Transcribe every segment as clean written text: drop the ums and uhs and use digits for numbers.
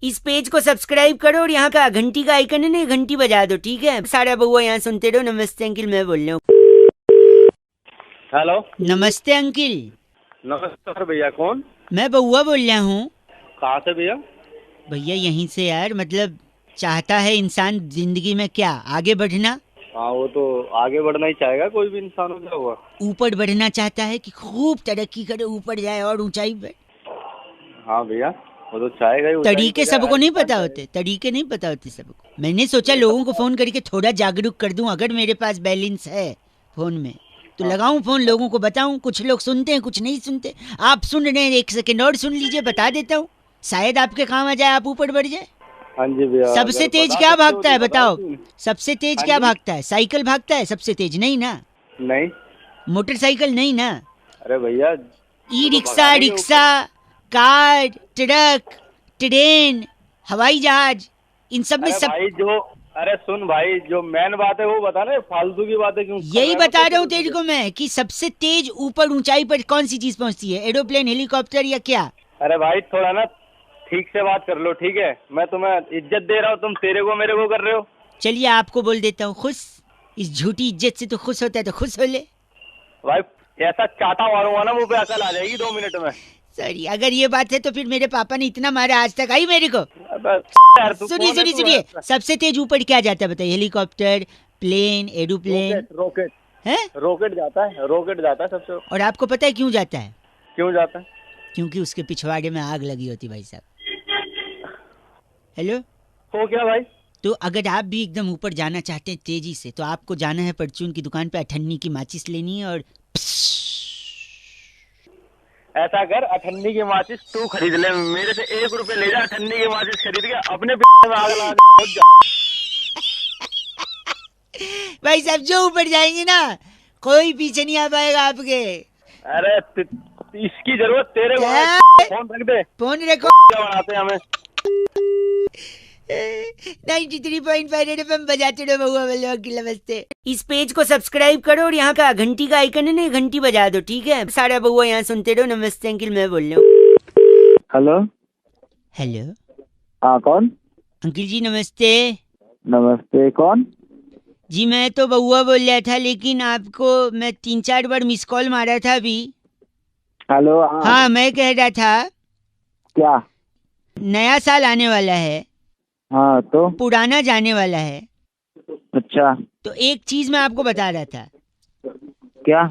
इस पेज को सब्सक्राइब करो और यहाँ का घंटी का आइकन है ना, घंटी बजा दो, ठीक है। सारा बउआ यहाँ सुनते रहो। नमस्ते अंकिल, मैं बोल रहा हूँ। हेलो, नमस्ते अंकिल। नमस्ते सर। भैया कौन? मैं बउआ बोल रहा हूँ। कहाँ से भैया? भैया यहीं से यार, मतलब चाहता है इंसान जिंदगी में क्या, आगे बढ़ना। हाँ, वो तो आगे बढ़ना ही चाहेगा, कोई भी इंसान हो। क्या हुआ? ऊपर बढ़ना चाहता है कि खूब तरक्की करे, ऊपर जाए और ऊंचाई पे। हाँ भैया, वो तो चाहेगा ही। ऊंचाई तरीके पे जाए, सबको हर नहीं इंसान पता चाहेगा। होते, तरीके नहीं पता होते सबको। मैंने सोचा लोगों को फोन करके थोड़ा जागरूक कर दूं। अगर मेरे पास बैलेंस है फोन में तो हाँ लगाऊं फोन, लोगों को बताऊं। कुछ लोग सुनते हैं, कुछ नहीं सुनते। आप सुन रहे हैं, 1 सेकंड और सुन लीजिए, बता देता हूँ। शायद आपके काम आ जाए, आप ऊपर बढ़ जाए। हाँ जी भैया, सबसे अगर तेज बता क्या सकते हो भागता तो है बताओ बताओ? क्यों नहीं? सबसे तेज हाँ क्या जी। भागता है? साइकिल भागता है सबसे तेज? नहीं ना। नहीं। मोटरसाइकिल नहीं ना। अरे भैया, ई वो तो रिक्शा, भगाने के रिक्शा, ऊपर। कार, ट्रक, ट्रेन, हवाई जहाज, इन सब में अरे सब। भाई जो अरे सुन भाई, जो मेन बात है वो बता ना, फालतू की बातें क्यों कर यही रहा है? बता मतलब रहा हूँ तुझे तेरे तुझे को मैं कि सबसे तेज ऊपर ऊंचाई पर कौन सी चीज पहुंचती है? एरोप्लेन, हेलीकॉप्टर या क्या? अरे भाई थोड़ा ना ठीक से बात कर लो, ठीक है? मैं तुम्हें इज्जत दे रहा हूँ, तुम तेरे को मेरे को कर रहे हो। चलिए आपको बोल देता हूँ खुश। इस झूठी इज्जत से तो खुश होता है तो खुश हो ले। भाई ऐसा चाटा मारूंगा ना, मुंह पे अकल आ जाएगी 2 मिनट में। सॉरी, अगर ये बात है तो फिर मेरे पापा ने इतना मारा आज तक आई मेरे को। अबे यार, तू सुनिए कौन है? सुनिए तू है? सुनिए, सबसे तेज ऊपर क्या जाता है बताइए? Helicopter, plane, aeroplane rocket rocket है। रॉकेट जाता है, रॉकेट जाता है सबसे। और आपको पता है क्यों जाता है? क्यों जाता है? क्योंकि उसके पिछवाड़े में आग लगी होती भाई साहब। हेलो। हो क्या भाई? तो अगर आप भी एकदम ऊपर जाना चाहते हैं तेजी से, तो आपको जाना है परचून की दुकान पे, अठन्नी की माचिस लेनी है और ऐसा कर, अठन्नी की माचिस तू खरीद ले, मेरे से 1 रुपए ले जा। अठन्नी की माचिस खरीद के अपने में आग लगा के पहुंच जा। भाई साहब जो ऊपर जाएंगे ना, कोई पीछे नहीं आ पाएगा आपके। अरे इसकी जरूरत तेरे को है। क्या? फोन रख दे। फोन रखो। क्या बनाते हैं हमें? 93.5 रेड एफएम बजाते रहो बउआ वाले की। नमस्ते। इस पेज को सब्सक्राइब करो और यहाँ का घंटी का आइकन है ना, घंटी बजा दो, ठीक है। सारा बउआ यहाँ सुनते रहो। नमस्ते अंकिल, मैं बोल रहा हूँ। हेलो। हेलो। हाँ कौन? अंकिल जी नमस्ते। नमस्ते, कौन? जी मैं तो बउआ बोल रहा था, लेकिन आपको मैं 3-4 बार मिस कॉल मारा था अभी। हेलो। हाँ मैं कह रहा था, क्या? नया साल आने वाला है, हाँ तो पुराना जाने वाला है। अच्छा। तो एक चीज मैं आपको बता रहा था क्या?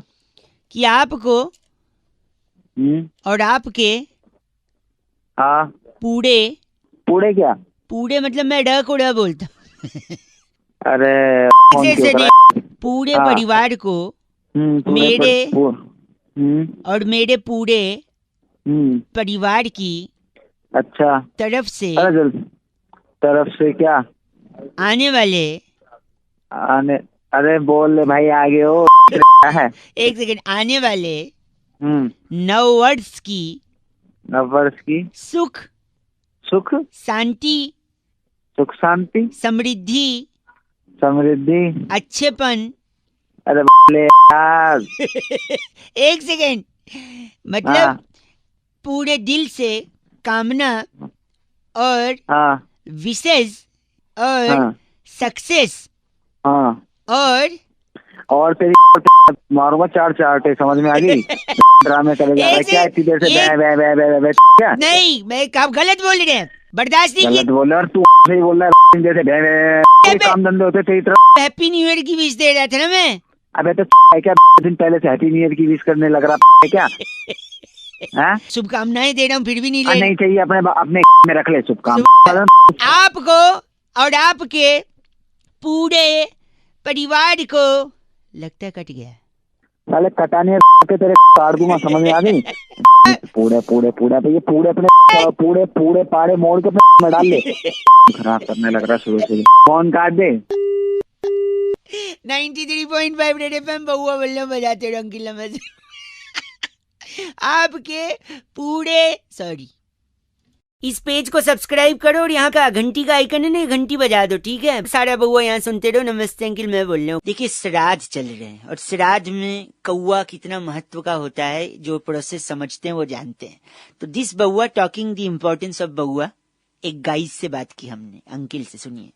कि आपको और आपके हाँ। पूरे, पूरे क्या? पूरे मतलब मैं ड को ड बोलता हूँ। अरे फोन ऐसे क्यों से करा? नहीं, पूरे हाँ। परिवार को मेरे और मेरे पूरे परिवार की अच्छा। तरफ से अरे जल्दी, तरफ से क्या? आने वाले आने? अरे बोल ले भाई, आगे हो है। 1 सेकंड, आने वाले हम्म 9 वर्ष की नववर्ष की सुख, सुख, शांति, सुख शांति, समृद्धि, समृद्धि। अच्छेपन। अरे बोले यार। 1 सेकंड, मतलब हाँ पूरे दिल से कामना और हाँ विशेष और हाँ सक्सेस हाँ। और तेरी मारूंगा 4 चाटे, समझ में आ गई? ड्रामे करे जा रहा है एक क्या से इतनी देर से? ये बे बे बे बे बे क्या? नहीं, मैं आप गलत बोल रहे हैं, बर्दाश्त नहीं गलत की। बोल रहा है, और तू सही बोल रहा है। जैसे बे बे कोई काम धंधे होते तेरी तरफ। हैप्पी न्यू ईयर की विश दे रहा था ना मैं। अबे तो है क्या? दिन पहले से हैप्पी न्यू ईयर की विश करने लग रहा है क्या? हैं? शुभकामनाएं दे रहा हूँ फिर भी नहीं ले। नहीं चाहिए, अपने अपने में रख ले शुभकाम। आपको और आपके पूरे परिवार को लगता है कट गया। साले कटाने के तेरे काट दूंगा, समझ में आ गई? पूरे पूरे पूरे पे ये पूरे अपने पूरे पूरे पाड़े मोड़ के अपने में डाल ले। खराब करने लग रहा शुरू से। फोन काट दे। 93.5 रेड एफएम बउआ बल्ला बजाते रहो अंकिल। नमस्ते। आपके पूरे, सॉरी। इस पेज को सब्सक्राइब करो और यहाँ का घंटी का आइकन है ना, घंटी बजा दो, ठीक है। सारा बउआ यहाँ सुनते रहो। नमस्ते अंकिल, मैं बोल रहा हूँ। देखिए श्राद्ध चल रहे हैं, और श्राद्ध में कौआ कितना महत्व का होता है, जो प्रोसेस समझते हैं वो जानते हैं। तो दिस बउआ टॉकिंग द इम्पोर्टेंस ऑफ बउआ एक गाइस से बात की हमने, अंकिल से, सुनिए।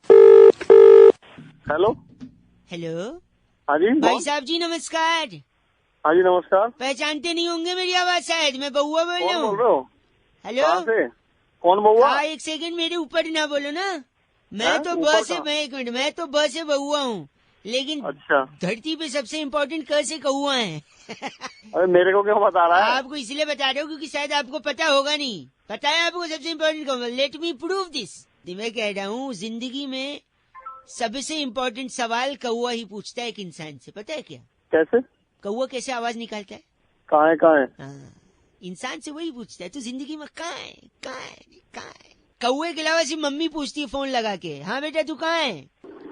हेलो। हेलो हाँ जी भाई कौन? साहब जी, नमस्कार। हाँ जी नमस्कार। पहचानते नहीं होंगे मेरी आवाज शायद, मैं बउआ बोल रहा कौन बोल हूँ। रहे हो? हेलो, कहाँ से? कौन बउआ? हाँ एक सेकंड मेरे ऊपर ना बोलो ना। मैं हैं? तो ऊपर ब से, कहाँ? मैं एक मिनट, मैं तो ब से बउआ हूँ, लेकिन अच्छा। धरती पे सबसे इम्पोर्टेंट क से कौआ है। अरे मेरे को क्यों बता रहा है? आपको इसलिए बता रहा हूँ क्योंकि शायद आपको पता होगा नहीं। पता है आपको सबसे इम्पोर्टेंट कौआ? Let me prove this. मैं कह रहा हूँ जिंदगी में सबसे इम्पोर्टेंट सवाल कौआ ही पूछता है एक इंसान से, पता है क्या? कैसे? कौआ कैसे आवाज निकालता है? कहाँ है कहाँ है? हाँ, इंसान से वही पूछता है, तू जिंदगी में कहाँ है, कहाँ है, कहाँ है? कौए के अलावा सिर्फ मम्मी पूछती है फोन लगा के, हाँ बेटा तू कहाँ है,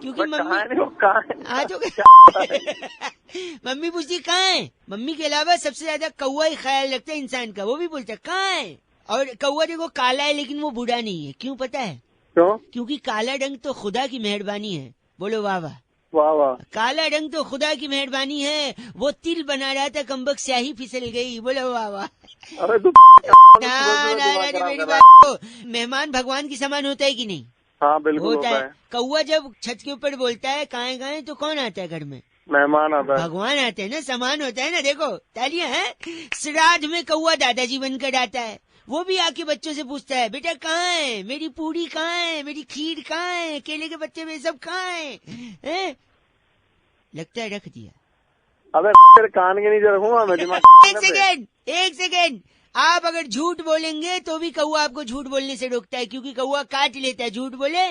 क्योंकि बट कहाँ मम्मी, है नहीं, वो कहाँ है? हाँ तो मम्मी पूछती है कहाँ है। मम्मी के अलावा सबसे ज्यादा कौआ ही ख्याल रखता है इंसान का, वो भी बोलता है कहाँ है। और कौआ देखो काला है लेकिन वो बूढ़ा नहीं है, क्यों पता है? क्यों? क्योंकि काला रंग तो खुदा की मेहरबानी है। बोलो वाह वाह। वाह वाह। काला रंग तो खुदा की मेहरबानी है, वो तिल बना रहा था कमबख्त स्याही फिसल गई। बोलो वाह वाह। अरे तू ना ना दिमाग अरे खराब मेरी कर बात रहा है। तो, मेहमान भगवान की समान होता है कि नहीं? हाँ बिल्कुल होता होता है। है। कौआ जब छत के ऊपर बोलता है काहे काहे, तो कौन आता है घर में? मेहमान आता है। भगवान आते हैं ना, समान होता है ना। देखो तालियां हैं। श्राद्ध में कौआ दादाजी बनकर आता है, वो भी आके बच्चों से पूछता है बेटा कहाँ है, मेरी पूरी कहाँ है, मेरी खीर कहाँ है, केले के बच्चे में सब कहाँ है? लगता है रख दिया। अबे तेरे कान के नीचे रखूंगा मैं दिमाग एक सेकेंड, एक सेकेंड। आप अगर झूठ बोलेंगे तो भी कौआ आपको झूठ बोलने से रोकता है, क्योंकि कौआ काट लेता है झूठ बोले।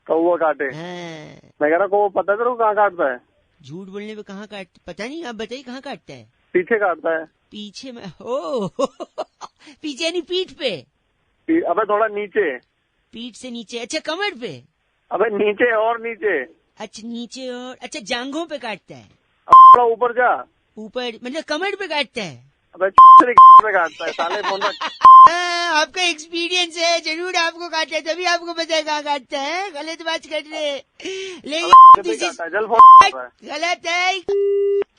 कौआ काटे। हाँ, मैं कह रहा कौआ पता है तेरे को कहाँ काटता है? झूठ बोलने पे कहाँ काट, पता नहीं, आप बताइए कहाँ काटता है? पीछे काटता है। पीछे में? ओ पीछे यानी पीठ पे? अबे थोड़ा नीचे। पीठ से नीचे? अच्छा कमर पे? अबे नीचे और नीचे। अच्छा नीचे और, अच्छा जांघों पे काटता है? थोड़ा ऊपर जा। ऊपर मतलब कमर पे काटता है? अबे में काटता है साले फोन रख। हाँ, आपका एक्सपीरियंस है, जरूर आपको काटता है, तभी आपको पता है कहाँ काटता है। गलत बात कर रहे हैं, लेकिन this is जल फोन गलत है,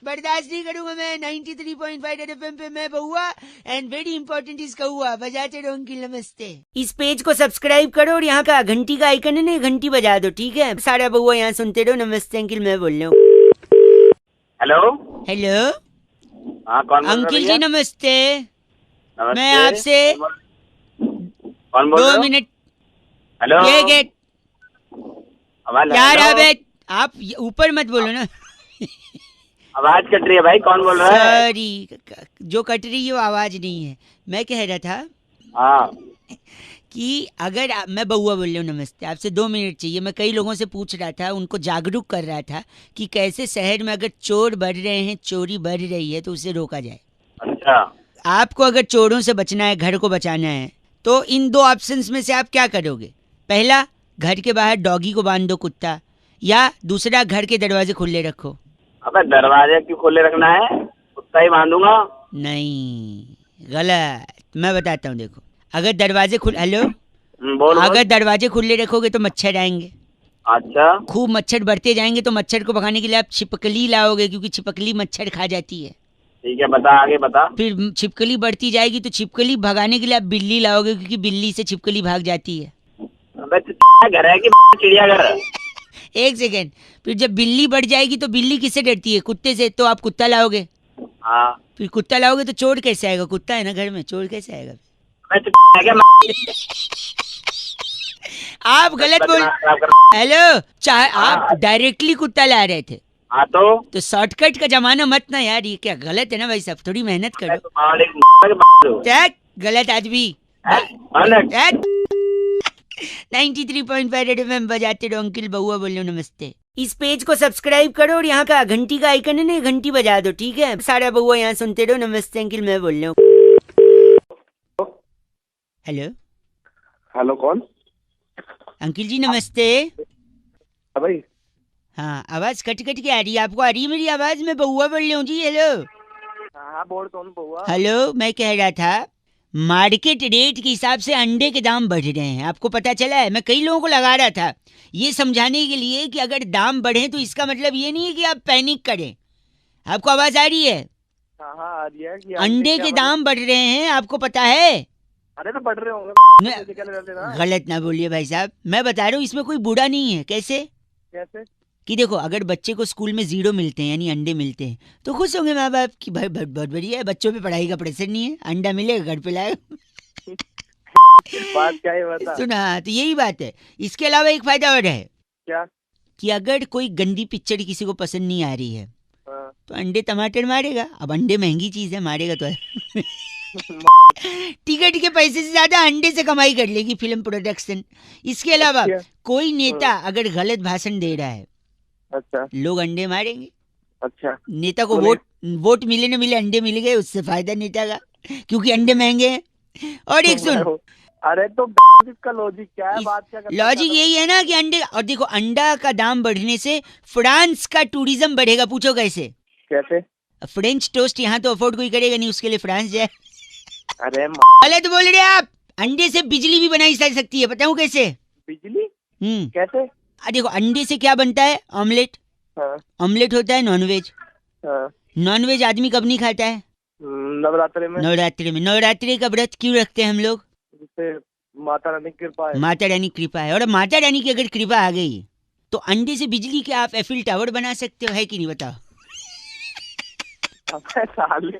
बर्दाश्त नहीं करूंगा मैं। 93.5 FM पे मैं बउआ, एंड वेरी इंपॉर्टेंट इज कौआ। बजाते रहो अंकिल, नमस्ते। इस पेज को सब्सक्राइब करो और यहाँ का घंटी का आइकन है ना, घंटी बजा दो, ठीक है? सारा बउआ यहाँ सुनते रहो। नमस्ते अंकिल, मैं बोल रहा हूँ। हेलो। हेलो हाँ कौन बोल रहा है अंकिल जी, भैया? नमस्ते। नमस्ते। मैं आपसे कौन बोल रहे 2 हो? Minute, hello. ये गेट आवाज यार, हेलो? अबे आप ऊपर मत बोलो ना। आवाज कट रही है भाई, कौन बोल रहा है? सॉरी, जो कट रही है वो आवाज नहीं है। मैं कह रहा था हाँ कि अगर मैं बउआ बोल रहा हूँ, नमस्ते, आपसे 2 मिनट चाहिए। मैं कई लोगों से पूछ रहा था, उनको जागरूक कर रहा था कि कैसे शहर में अगर चोर बढ़ रहे हैं, चोरी बढ़ रही है, तो उसे रोका जाए। अच्छा। आपको अगर चोरों से बचना है, घर को बचाना है, तो इन 2 ऑप्शंस में से आप क्या करोगे? पहला, घर के बाहर डॉगी को बांध दो, कुत्ता, या दूसरा, घर के दरवाजे खुले रखो। अबे दरवाजे क्यों खोले रखना है? कुत्ता ही बांधूंगा। नहीं, गलत। मैं बताता हूँ, देखो, अगर दरवाजे हेलो, बोल अगर दरवाजे खुले रखोगे तो मच्छर आएंगे। अच्छा। खूब मच्छर बढ़ते जाएंगे, तो मच्छर को भगाने के लिए आप छिपकली लाओगे, क्योंकि छिपकली मच्छर खा जाती है। ठीक है बता, आगे बता। फिर छिपकली बढ़ती जाएगी, तो छिपकली भगाने के लिए आप बिल्ली लाओगे, क्योंकि बिल्ली से छिपकली भाग जाती है। अबे घर है कि चिड़ियाघर? एक सेकेंड, फिर जब बिल्ली बढ़ जाएगी तो बिल्ली किससे डरती है? कुत्ते से, तो आप कुत्ता लाओगे। हाँ। फिर कुत्ता लाओगे तो चोर कैसे आएगा? कुत्ता है ना घर में, चोर कैसे आएगा? आप गलत बोल। हेलो, चाहे आप डायरेक्टली कुत्ता ला रहे थे, हाँ तो शॉर्टकट का जमाना मत ना यार, ये क्या गलत है ना भाई साहब, थोड़ी मेहनत करो। चेक, गलत आदमी। 93.5 FM बजाते रहो अंकिल, बउआ बोलो नमस्ते। इस पेज को सब्सक्राइब करो और यहाँ का घंटी का आइकन है ना, घंटी बजा दो, ठीक है? सारा बउआ यहाँ सुनते रहो। नमस्ते अंकिल, मैं बोल रहा हूँ। हेलो हेलो कौन? अंकिल जी, नमस्ते। भाई हाँ, आवाज कट कट के आ रही है, आपको आ रही है मेरी आवाज? मैं बउआ बोल रहा हूँ जी। हेलो हाँ बोल, कौन बउआ? हेलो, मैं कह रहा था मार्केट रेट के हिसाब से अंडे के दाम बढ़ रहे हैं, आपको पता चला है? मैं कई लोगों को लगा रहा था ये समझाने के लिए कि अगर दाम बढ़े तो इसका मतलब ये नहीं है कि आप पैनिक करें। आपको आवाज आ रही है? हाँ हाँ आ रही है कि अंडे के दाम बढ़ रहे हैं, आपको पता है? अरे तो पढ़ रहे होंगे मैं- गलत ना बोलिए भाई साहब, मैं बता रहा हूँ इसमें कोई बूढ़ा नहीं है। कैसे कैसे? कि देखो, अगर बच्चे को स्कूल में 0 मिलते हैं यानी अंडे मिलते हैं तो खुश होंगे माँ बाप कि भाई बहुत बढ़िया है, बच्चों पे पढ़ाई का प्रेशर नहीं है, अंडा मिलेगा घर पे लाएगा। बात क्या है बता। सुना, तो यही बात है। इसके अलावा एक फायदा और है क्या? कि अगर कोई गंदी पिक्चर किसी को पसंद नहीं आ रही है हाँ। तो अंडे टमाटर मारेगा। अब अंडे महंगी चीज है, मारेगा तो है। टिकट के पैसे से ज्यादा अंडे से कमाई कर लेगी फिल्म प्रोडक्शन। इसके अलावा अच्छा। कोई नेता अगर गलत भाषण दे रहा है, अच्छा लोग अंडे मारेंगे। अच्छा। नेता को बोले- वोट मिले न मिले, अंडे मिल गए, उससे फायदा नेता का, क्योंकि अंडे महंगे हैं। और एक सुन, अरे तो इसका लॉजिक क्या है? बात क्या करना लॉजिक चाहता यही है ना कि अंडे, और देखो अंडा का दाम बढ़ने से फ्रांस का टूरिज्म बढ़ेगा। पूछो कैसे? हूँ? कैसे? फ्रेंच टोस्ट यहाँ तो अफोर्ड कोई करेगा नहीं, उसके लिए फ्रांस जाए। अरे गलत बोल रहे आप। अंडे से बिजली भी बनाई जा सकती है, बताऊं कैसे? बिजली हम्म, कैसे? देखो अंडे से क्या बनता है? ऑमलेट। हाँ ऑमलेट होता है नॉनवेज। हाँ। नॉनवेज आदमी कब नहीं खाता है? नवरात्रि में। नवरात्रि में। नवरात्रि का व्रत क्यों रखते हैं हम लोग? जिससे माता रानी की कृपा है। माता रानी की कृपा है। और माता रानी की अगर कृपा आ गई तो अंडे से बिजली के आप एफिल टावर बना सकते हो, है कि नहीं बताओ? अबे साले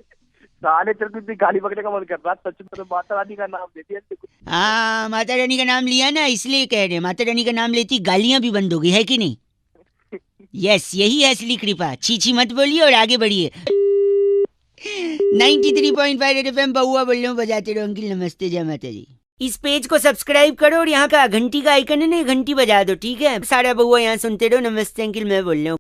साले चल तू इतनी गाली बकने का मन कर रहा। सच में तो माता रानी का नाम दे दिया तेरे को। हाँ, माता रानी का नाम लिया ना, इसलिए कह रहे हैं। माता रानी का नाम लेती गालियां भी बंद हो गई, है कि नहीं? यस, यही है असली कृपा। छी मत बोलिए और आगे बढ़िए। 93.5 FM बहुआ बोल रहा हूँ, बजाते रहो अंकिल। नमस्ते, जय माता दी। इस पेज को सब्सक्राइब करो और यहाँ का घंटी का आइकन है ना, घंटी बजा दो, ठीक है? सारा बहुआ यहाँ सुनते रहो। नमस्ते अंकिल, मैं बोल रहा हूँ।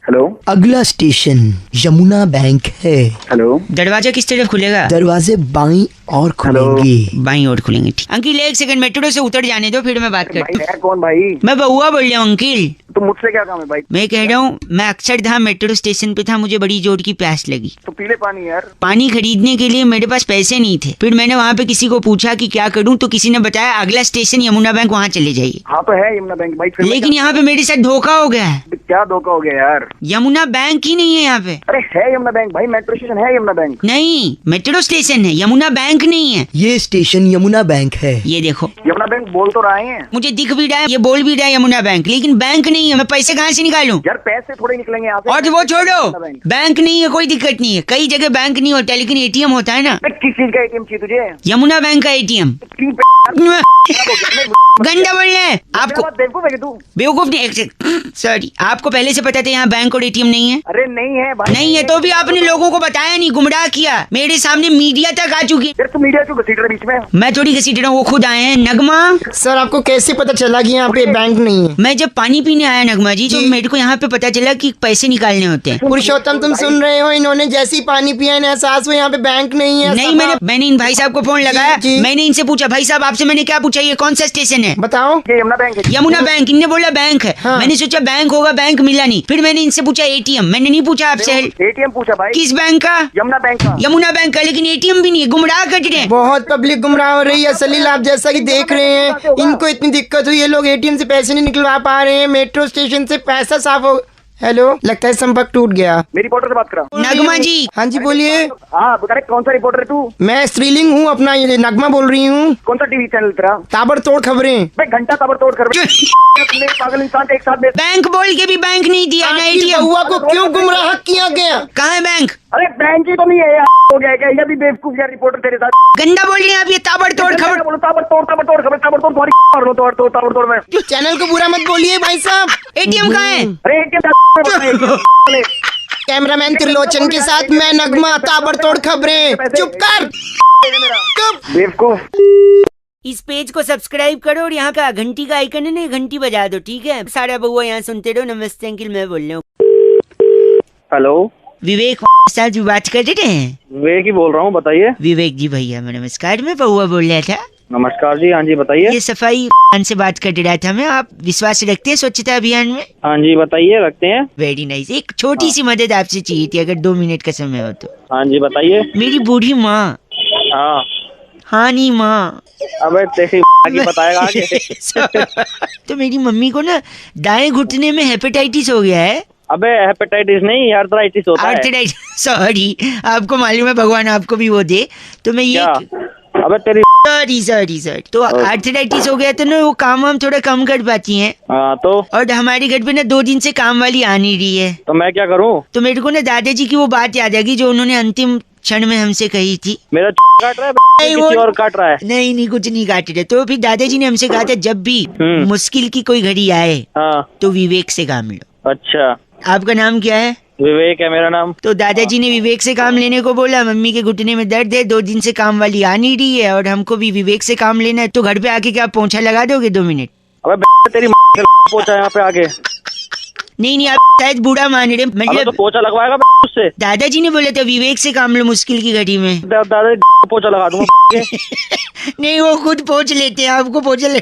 हेलो अगला स्टेशन यमुना बैंक है। हेलो। दरवाजा किस तरफ खुलेगा? दरवाजे बाईं और खुलेंगे। बाईं ओर खुलेंगे, ठीक। अंकिल एक सेकंड, मेट्रो से उतर जाने दो, फिर मैं बात करता भाई है कौन भाई? हूँ। मैं बहुआ बोल रहा हूँ अंकिल। तो मुझसे क्या काम है भाई? मैं कह रहा हूँ, मैं अक्षरधाम मेट्रो स्टेशन पे था, मुझे बड़ी जोर की प्यास लगी। तो पीले पानी यार। पानी खरीदने के लिए मेरे पास पैसे नहीं थे। फिर मैंने वहाँ पे किसी को पूछा कि क्या करूँ, तो किसी ने बताया अगला स्टेशन यमुना बैंक, वहाँ चले जाइए। हाँ तो है यमुना बैंक भाई। फिर मैं लेकिन यहाँ पे मेरे साथ धोखा हो गया है। क्या धोखा हो गया यार? यमुना बैंक ही नहीं है यहाँ पे। अरे है यमुना बैंक भाई, मेट्रो स्टेशन है यमुना बैंक। नहीं, मेट्रो स्टेशन है, यमुना बैंक नहीं है। ये स्टेशन यमुना बैंक है। ये देखो, यमुना बैंक बोल तो रहे हैं मुझे दिख भी रहा है, ये बोल भी रहा है यमुना बैंक, लेकिन बैंक नहीं है। मैं पैसे कहाँ से निकालूं? यार। पैसे थोड़े निकलेंगे यहाँ से। और वो छोड़ो, यमुना बैंक। बैंक नहीं है, कोई दिक्कत नहीं है। कई जगह बैंक नहीं होता, लेकिन एटीएम होता है ना। अरे किस चीज का एटीएम चाहिए तुझे? यमुना बैंक का एटीएम। क्यों गंदा बोल रहे हैं आपको। बेवकूफ है तू? बेवकूफ नहीं, सॉरी। आपको पहले से पता था यहाँ बैंक और एटीएम नहीं है? अरे नहीं है भाई। नहीं है तो भी आपने लोगों को बताया नहीं, गुमराह किया। मेरे सामने मीडिया तक आ चुकी। यार तू मीडिया क्यों घसीट रहा है बीच में? मैं थोड़ी घसीट रहा हूँ, वो खुद आए हैं। नगमा, सर आपको कैसे पता चला कि यहाँ पे बैंक नहीं है? मैं जब पानी पीने आया नगमा जी, तो मेरे को यहाँ पे पता चला कि पैसे निकालने होते हैं। पुरुषोत्तम तुम सुन रहे हो, इन्होंने जैसे ही पानी पिया है एहसास हुआ यहाँ पे बैंक नहीं है। नहीं, मैंने इन भाई साहब को फोन लगाया। जी। मैंने इनसे पूछा, भाई साहब आपसे मैंने क्या पूछा, ये कौन सा स्टेशन है? बताओ। ये यमुना बैंक है। यमुना बैंक। इनने बोला बैंक है। हाँ। मैंने सोचा बैंक होगा, बैंक मिला नहीं। फिर मैंने इनसे पूछा एटीएम, मैंने नहीं पूछा आपसे। एटीएम पूछा भाई। किस बैंक का? यमुना बैंक का। यमुना बैंक का, लेकिन एटीएम भी नहीं है। गुमराह कर रहे हैं। बहुत पब्लिक गुमराह हो रही है सलील, आप जैसा कि देख रहे हैं इनको इतनी दिक्कत हुई है, लोग एटीएम से पैसे नहीं निकलवा पा रहे हैं, मेट्रो स्टेशन से पैसा साफ हो। हेलो, लगता है संपर्क टूट गया। मेरी रिपोर्टर से बात करा। नगमा जी। हाँ जी बोलिए। हाँ बता रहे कौन सा रिपोर्टर है तू? मैं स्त्रीलिंग हूँ, अपना ये नगमा बोल रही हूँ। कौन सा टीवी चैनल तेरा? ताबड़तोड़ खबरें। भाई घंटा ताबड़तोड़ कर। पागल इंसान एक साथ में। बैंक बोल के भी बैंक नहीं दिया ना, आपकी एटीएम। बउआ को क्यों गुमराह किया गया? कहाँ है बैंक? अरे बैंक ही तो नहीं है यार। हो गया क्या? ये भी बेवकूफ यार रिपोर्टर तेरे साथ। गंदा बोल रहे हैं आप, ये ताबड़तोड़ खबर। बोलो ताबड़तोड़ खबर ताबड़तोड़ तुम्हारी मार लो ताबड़तोड़ में। चैनल को बुरा मत बोलिए भाई साहब। एटीएम कहाँ है? अरे एटीएम कैमरामैन त्रिलोचन के साथ मैं नगमा, ताबड़तोड़ खबरें। चुप कर, चुप। बेवकूफ। इस पेज को सब्सक्राइब करो और यहाँ का घंटी का आइकन है ना, घंटी बजा दो, ठीक है? सारा बहुआ यहाँ सुनते रहो। नमस्ते अंकिल, मैं बोल रहा हूँ। हेलो, विवेक साहब जी बात कर रहे हैं? विवेक ही बोल रहा हूँ, बताइए। विवेक जी भैया नमस्कार, मैं बहुआ बोल रहा था। नमस्कार जी। हाँ जी बताइए। ये सफाई से बात कर रहा था मैं। आप विश्वास रखते हैं स्वच्छता अभियान में? हाँ जी बताइए, रखते हैं। Very nice. एक छोटी सी मदद आपसे चाहिए थी, अगर 2 मिनट का समय हो तो। हाँ जी बताइए। मेरी बूढ़ी माँ। हाँ। हाँ नहीं माँ। अबे तेरी की बताएगा आगे। तो मेरी मम्मी को ना दाएं घुटने में हेपेटाइटिस हो गया है। अबे हेपेटाइटिस नहीं, आर्थराइटिस होता है। Arthritis, sorry. आपको मालूम है, भगवान आपको भी वो दे। तो मैं ये क्या? अबे तेरी सॉरी तो आर्थराइटिस हो गया तो ना वो काम हम थोड़ा कम कर पाती हैं। हाँ तो और हमारे घर पे ना 2 दिन से काम वाली आ नहीं रही है। तो मैं क्या करूँ? तो मेरे को ना दादाजी की वो बात याद आ गई जो उन्होंने अंतिम क्षण में हमसे कही थी। मेरा काट रहा है नहीं, किसी और काट रहा है? नहीं कुछ नहीं काट रहे। तो फिर दादाजी ने हमसे कहा था जब भी मुश्किल की कोई घड़ी आए हाँ तो विवेक से काम लो। अच्छा, आपका नाम क्या है? विवेक है मेरा नाम। तो दादाजी ने विवेक से काम लेने को बोला। मम्मी के घुटने में दर्द है, 2 दिन से काम वाली आ नहीं रही है और हमको भी विवेक से काम लेना है। तो घर पे आके क्या पोंछा लगा दोगे 2 मिनट? अबे तेरी पोछा यहाँ पे आके। नहीं आप शायद बूढ़ा मान रहे। तो मतलब पोछा लगवाएगा उससे? दादाजी ने बोला था विवेक से काम लो मुश्किल की घड़ी में। दादा पोछा लगा दूंगा। नहीं वो खुद पोंछ लेते हैं, आपको पोछा ले।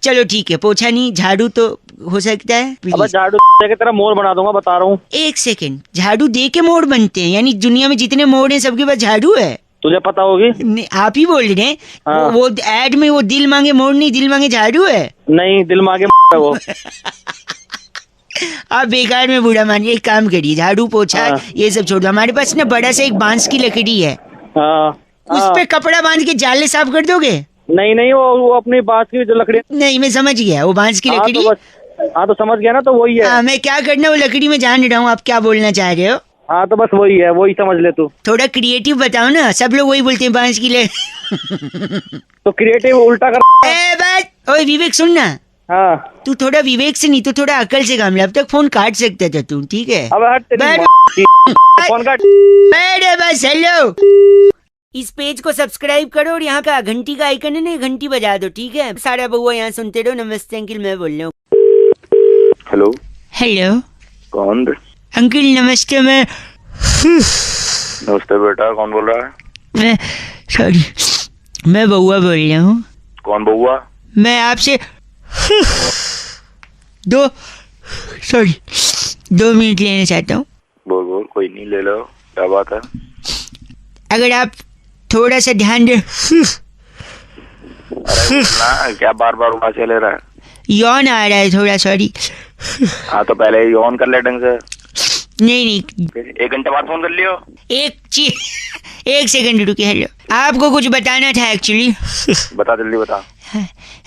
चलो ठीक है, पोछा नहीं झाड़ू तो हो सकता है। अब झाड़ू दे के तेरा मोर बना दूंगा, बता रहा हूँ। 1 सेकंड, झाड़ू दे के मोड़ बनते हैं? यानी दुनिया में जितने मोड़ हैं सबके पास झाड़ू है? तुझे पता होगी। नहीं, आप ही बोल रहे हैं। हाँ। वो एड में वो दिल मांगे मोड़ नहीं, दिल मांगे झाड़ू है। नहीं, दिल मांगे है वो। आप बेकार में बूढ़ा मानिए। एक काम करिए, झाड़ू पोछा हाँ। ये सब छोड़ दो। हमारे पास ना बड़ा सा एक बांस की लकड़ी है, हाँ उस हाँ। पे कपड़ा बांध के जाले साफ कर दोगे? नहीं वो अपनी बात की जो लकड़ी। नहीं मैं समझ गया, वो बांस की लकड़ी। हाँ तो समझ गया ना, तो वही है। हाँ मैं क्या करना वो लकड़ी में जान रहा हूँ। आप क्या बोलना चाह रहे हो? हाँ तो बस वही है, वही समझ ले तू। थोड़ा क्रिएटिव बताओ ना, सब लोग वही बोलते हैं बांस की तो क्रिएटिव उल्टा कर। ओए विवेक सुन ना, हाँ तू थोड़ा विवेक से नहीं तो थोड़ा अकल से काम ले। अब तक फोन काट सकता था तू, ठीक है? अब हट तेरी फोन काट। बस हेलो। इस पेज को सब्सक्राइब करो और यहाँ का घंटी का आइकन है ना, घंटी बजा दो, ठीक है? सारा बउआ यहाँ सुनते रहो। नमस्ते अंकिल, मैं बोल रहा हूँ। हेलो, हेलो कौन? अंकिल नमस्ते। नमस्ते बेटा, कौन बोल रहा है? मैं सॉरी, मैं बउआ बोल रहा हूँ। कौन बउआ? मैं आपसे 2 मिनट लेना चाहता हूँ। बोल, कोई नहीं, ले लो, क्या बात है? अगर आप थोड़ा सा ध्यान दे। अरे ना, क्या बार बार उठा ले रहा है? यौन आ रहा है थोड़ा, सॉरी। हाँ तो पहले ही ऑन कर ले ढंग से। नहीं 1 घंटे बाद फोन कर लियो। एक सेकंड रुकिए। हेलो, आपको कुछ बताना था एक्चुअली। बता, जल्दी बता।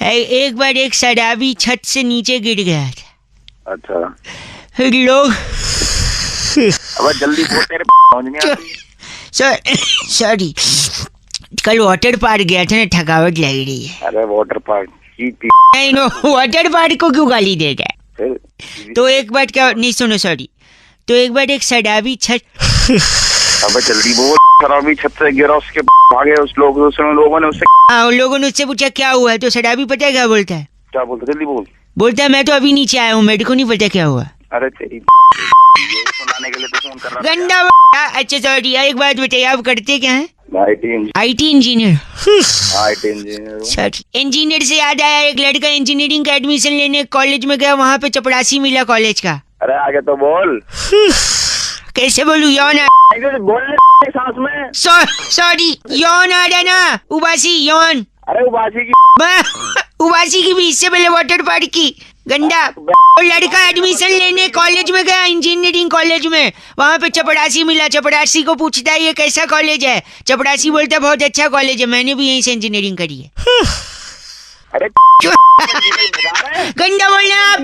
एक बार एक शराबी छत से नीचे गिर गया था। अच्छा, फिर लोग अब जल्दी बोल, तेरे समझ नहीं आती। सॉरी, कल वाटर पार्क गया था ना, थकावट लग रही है। अरे वाटर पार्क नहीं वाटर पार्क को क्यों गाली दे रहा है? तो एक बार क्या नहीं, सुनो सॉरी। तो एक बार एक शराबी छत। अबे जल्दी बोल। शराबी छत से गिरा, उसके भागे उस लोगों ने उससे। हाँ, उन लोगों ने उससे पूछा क्या हुआ है, तो शराबी पता है क्या बोलता है? क्या बोलते? जल्दी बोल। बोलता है मैं तो अभी नीचे आया हूँ, मेरे को नहीं पता क्या हुआ। अरे तेरी ये सुनाने के लिए तो फोन कर रहा था। गंदा। अच्छा सॉरी, एक बात बताइए, आप करते क्या हैं? IT engineer. Engineer. Sorry, engineer से याद आया, एक लड़का इंजीनियरिंग का एडमिशन लेने कॉलेज में गया, वहाँ पे चपरासी मिला कॉलेज का। अरे आगे तो बोल। कैसे बोलूं? यौन बोल सांस में। सॉरी, यौन आ रहा ना, उबासी यौन। अरे उबासी की भी इससे पहले वाटर पार्क की। गंदा। और लड़का एडमिशन लेने कॉलेज में गया, इंजीनियरिंग कॉलेज में, वहाँ पे चपरासी मिला। चपरासी को पूछता है ये कैसा कॉलेज है? चपरासी बोलता है बहुत अच्छा कॉलेज है, मैंने भी यहीं से इंजीनियरिंग करी है। अरे गंदा बोलना आप।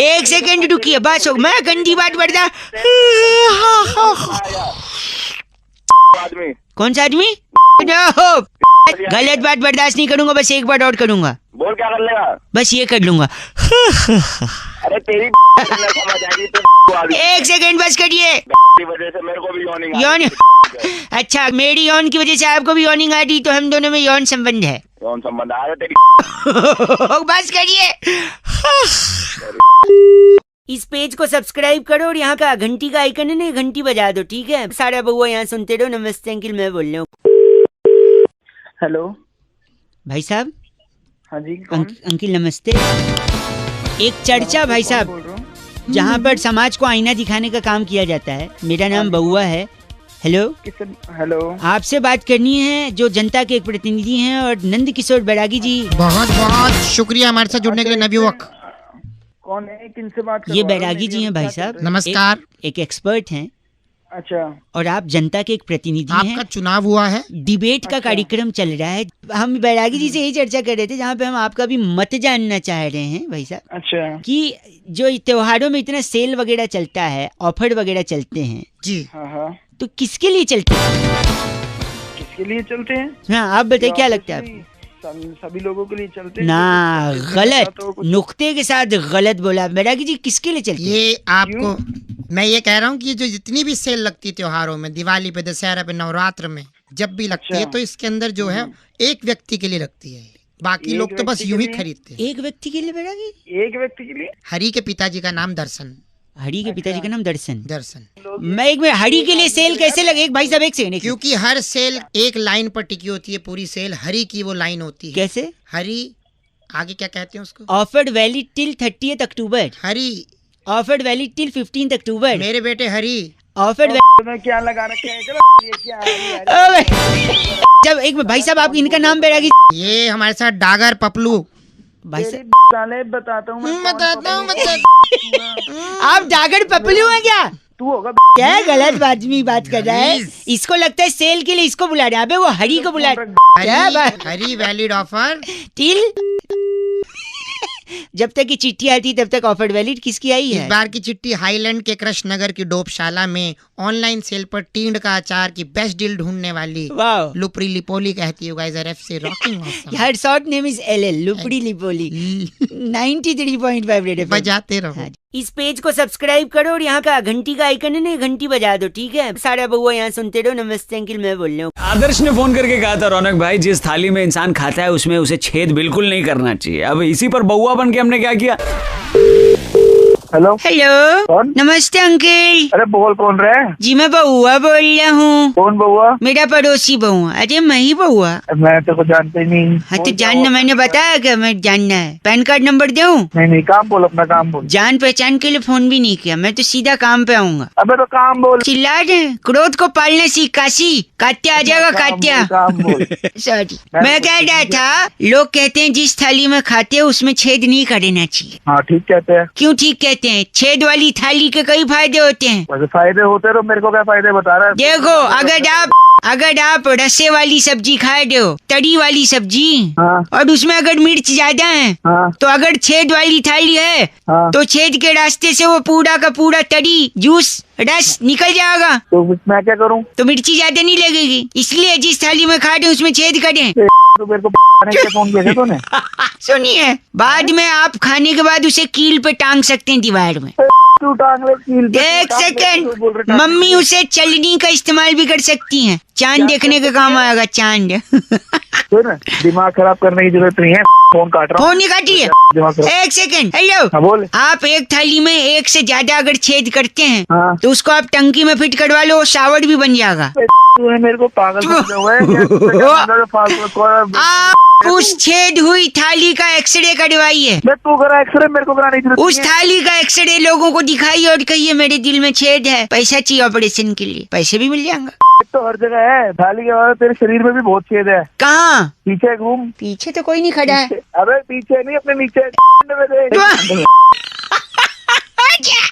1 सेकंड रुकिए, बस हो, मैं गंदी बात बढ़ता। आदमी। कौन सा आदमी? गलत बात बर्दाश्त नहीं करूंगा, बस एक बार और करूंगा। बोल, क्या कर लेगा? बस ये कर लूंगा। अरे तेरी समझ आएगी तो। 1 सेकंड बस करिए। वजह से मेरे को भी यौनिंग यौन। अच्छा, मेरी यौन की वजह से आपको भी यौनिंग आ रही, तो हम दोनों में यौन संबंध है। यौन संबंध आ रहा तेरी। बस करिए। इस पेज को सब्सक्राइब करो और यहाँ का घंटी का आइकन है ना, घंटी बजा दो, ठीक है? सारा बउआ यहाँ सुनते रहो। नमस्ते अंकिल, मैं बोल रहा हूँ। हेलो भाई साहब। हाँ जी, कौन? अंकिल नमस्ते। एक चर्चा भाई साहब, बोल रहा हूँ। जहाँ पर समाज को आईना दिखाने का काम किया जाता है। मेरा नाम बउआ है। हेलो, हेलो, आपसे बात करनी है, जो जनता के एक प्रतिनिधि हैं, और नंद किशोर बैरागी जी। बहुत बहुत शुक्रिया हमारे साथ जुड़ने के लिए नवयुवक। कौन है? किनसे बात कर? ये बैरागी जी हैं भाई साहब। नमस्कार। एक एक्सपर्ट हैं। अच्छा और आप जनता के एक प्रतिनिधि आपका हैं। चुनाव हुआ है? डिबेट का कार्यक्रम चल रहा है। हम बैरागी जी से यही चर्चा कर रहे थे, जहाँ पे हम आपका भी मत जानना चाह रहे हैं भाई साहब, अच्छा कि जो त्योहारों में इतना सेल वगैरह चलता है, ऑफर वगैरह चलते हैं, जी। हाँ तो किसके लिए चलते हैं? किसके लिए चलते हैं? हाँ आप बताइए, क्या लगता है आपको? सभी लोगों के लिए चलते हैं। ना, जो कुछ गलत, चाहता हो कुछ- नुक्ते के साथ गलत बोला बैरागी जी। किसके लिए चलते हैं? ये आपको मैं ये कह रहा हूँ कि जो जितनी भी सेल लगती है त्योहारों में, दिवाली पे, दशहरा पे, नवरात्र में जब भी लगती है, अच्छा। तो इसके अंदर जो है एक व्यक्ति के लिए लगती है। बाकी एक लोग तो बस व्यक्ति यूं ही के लिए? खरीदते हैं। एक व्यक्ति के लिए बैरागी? एक व्यक्ति के लिए? हरि के पिताजी का नाम दर्शन। हरी के पिताजी का नाम दर्शन। दर्शन। मैं एक मिनट, हरी के लिए सेल कैसे लगे? एक भाई साहब एक सेकंड, क्योंकि हर सेल एक लाइन पर टिकी होती है, पूरी सेल हरी की वो लाइन होती है। कैसे? हरी, आगे क्या कहते हैं उसको? ऑफर्ड वैलिड टिल 30th अक्टूबर, हरी। ऑफर्ड वैलिड टिल 15th अक्टूबर, मेरे बेटे हरी। ऑफर्ड तो क्या लगा रखे है? चलो ये क्या है? जब एक मिनट भाई साहब, आप इनका नाम बैरागी? ये हमारे साथ डागर पपलू। भाई साहब साले बताता हूँ मैं। बताता हूँ आप डागर पपलू हैं क्या? तू होगा क्या गलत आदमी बात कर रहा है? इसको लगता है सेल के लिए इसको बुला रहा है। अबे वो हरी को बुला क्या बात? हरी वैलिड ऑफर। टिल जब तक की चिट्ठी आती तब तक ऑफर्ड वैलिड। किसकी आई इस है? बार की चिट्ठी हाईलैंड के कृष्ण नगर की डोपशाला में ऑनलाइन सेल पर टींड का अचार की बेस्ट डील ढूंढने वाली वाह, लुपरी लिपोली कहती है guys, RFC rocking awesome. Her short name is LL, लुपड़ी लिपोली। 93.5 red FM. बजाते रहो। हाँ, इस पेज को सब्सक्राइब करो और यहाँ का घंटी का आइकन है ना, घंटी बजा दो, ठीक है? सारा बउआ यहाँ सुनते रहो। नमस्ते अंकिल, मैं बोल रहा हूँ। आदर्श ने फोन करके कहा था, रौनक भाई जिस थाली में इंसान खाता है उसमें उसे छेद बिल्कुल नहीं करना चाहिए। अब इसी पर बउआ बन के हमने क्या किया? हेलो हेलो, कौन? नमस्ते अंकिल अरे बोल, कौन रहे? जी। मैं बउआ बोल रहा हूँ। कौन बउआ? मेरा पड़ोसी बउआ। अरे मैं ही बउआ। मैं तो को जानते ही नहीं। हाँ तो जानना, मैंने बताया क्या मैं जानना है? पैन कार्ड नंबर दूं? नहीं काम बोल, अपना काम बोल। जान पहचान के लिए फोन भी नहीं किया, मैं तो सीधा काम पे आऊंगा। अबे तो काम बोल। चिल्ला रहे, क्रोध को पालने सीख काशी। कात्या आ जाएगा, कात्या। काम बोल। सॉरी, मैं कह रहा था, लोग कहते हैं जिस थाली में खाते हैं उसमें छेद नहीं करना चाहिए। हाँ ठीक कहते हैं। क्यों ठीक कहते हैं? छेद वाली थाली के कई फायदे होते हैं। वैसे फायदे होते रहो, मेरे को क्या फायदे बता रहा है? देखो, अगर आप रसे वाली सब्जी खाए हो, तरी वाली सब्जी, हाँ और उसमें अगर मिर्च ज्यादा है, हाँ तो अगर छेद वाली थाली है हाँ। तो छेद के रास्ते से वो पूरा का पूरा तरी, जूस, रस निकल जाएगा। तो मैं क्या करूँ? तो मिर्ची ज्यादा नहीं लगेगी। इसलिए जिस थाली में खा रहे हैं उसमें छेद करें। तो मेरे को फोन किया था तूने? सुनिए, बाद में आप खाने के बाद उसे कील पे टांग सकते हैं, दीवार में। तू टांग ले कील पे, एक तू टांग ले, सेकेंड, तू बोल रहा है टांग मम्मी ले। उसे चलनी का इस्तेमाल भी कर सकती हैं। चांद देखने के काम आएगा, चांद। सुन, दिमाग खराब करने की जरूरत नहीं है। फोन काट रहा हूँ। फोन नहीं काटिए। दिमाग खराब। एक सेकेंड, हेलो। हाँ बोल। आप एक थाली में एक से ज्यादा अगर छेद करते हैं हाँ तो उसको आप टंकी में फिट करवा लो, शावर भी बन जाएगा। तूने मेरे को पागल समझा हुआ है क्या? तुझे क्या मतलब फालतू आप उस छेद हुई थाली का एक्सरे करवाइए। मैं तू करा एक्सरे, मेरे को कराने की जरूरत उस नहीं है। थाली का एक्सरे लोगों को दिखाइए और कहिए मेरे दिल में छेद है, पैसा चाहिए ऑपरेशन के लिए, पैसे भी मिल जाएंगे। तो हर जगह है थाली के बाद तेरे शरीर में भी बहुत छेद है। कहाँ? पीछे घूम। पीछे तो कोई नहीं खड़ा है। अबे पीछे नहीं, अपने नीचे में देख।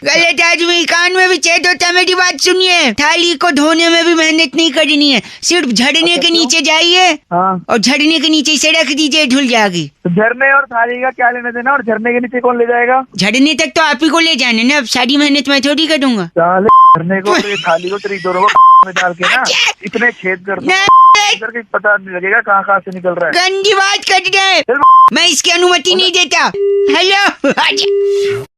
गलत आदमी, कान में भी छेद होता है। मेरी बात सुनिए, थाली को धोने में भी मेहनत नहीं करनी है, सिर्फ झड़ने के नीचे जाइए हाँ और झड़ने के नीचे इसे रख दीजिए, धुल जाएगी। तो झरने और थाली का क्या लेना देना? और झरने के नीचे कौन ले जाएगा? झड़ने तक तो आप ही को ले जाने ना, अब सारी मेहनत मैं थोड़ी करूंगा। साले झरने को और ये थाली को तेरी दोनों को में डाल के ना इतने छेद कर दूंगा, करके पता नहीं लगेगा कहाँ कहाँ से निकल रहा है। गंदी बात कर रहे हैं, मैं इसकी अनुमति नहीं देता। हेलो।